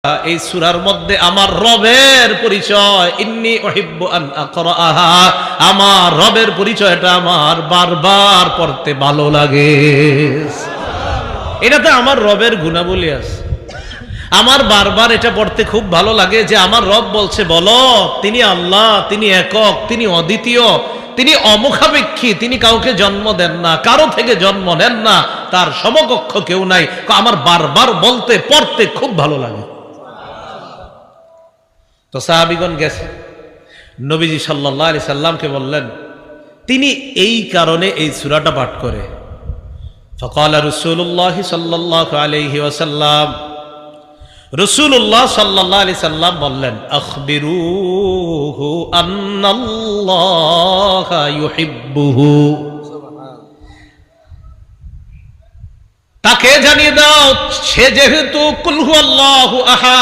এই সূরার মধ্যে আমার রবের পরিচয়, ইন্নী উহিব্বু আন আকরাআহা, আমার রবের পরিচয়টা আমার বারবার পড়তে ভালো লাগে। এটাতে আমার রবের গুণাবলী আছে, আমার বারবার এটা পড়তে খুব ভালো লাগে যে আমার রব বলছে বলো তিনি আল্লাহ, তিনি একক, তিনি অদ্বিতীয়, তিনি অমুখাপেক্ষী, তিনি কাউকে জন্ম দেন না, কারো থেকে জন্ম নেন না, তার সমকক্ষ কেউ নাই। আমার বারবার বলতে পড়তে খুব ভালো লাগে। তো সাহাবীগণ গেছে, নবীজি সাল্লাল্লাহু আলাইহি সাল্লামকে বললেন, তিনি এই কারণে এই সূরাটা পাঠ করে। ফাকালা রাসূলুল্লাহ সাল্লাল্লাহু আলাইহি ওয়াসাল্লাম, রাসূলুল্লাহ সাল্লাল্লাহু আলাইহি সাল্লাম বললেন, আখবিরুহু আন্নাল্লাহা ইউহিব্বুহু, তাকে জানিয়ে দাও সে যেহেতু কুল হুয়াল্লাহু আহাদ